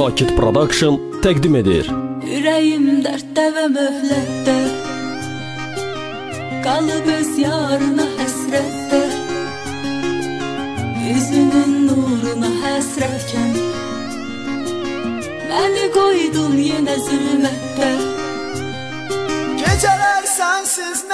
Sakit Production təqdim edir. Ürəyim dərddə və möhlətdə, qalıb öz yarına həsrətdə, üzünün nuruna həsrətkən, məni qoydun yenə zülmətdə. Gecələr sənsiz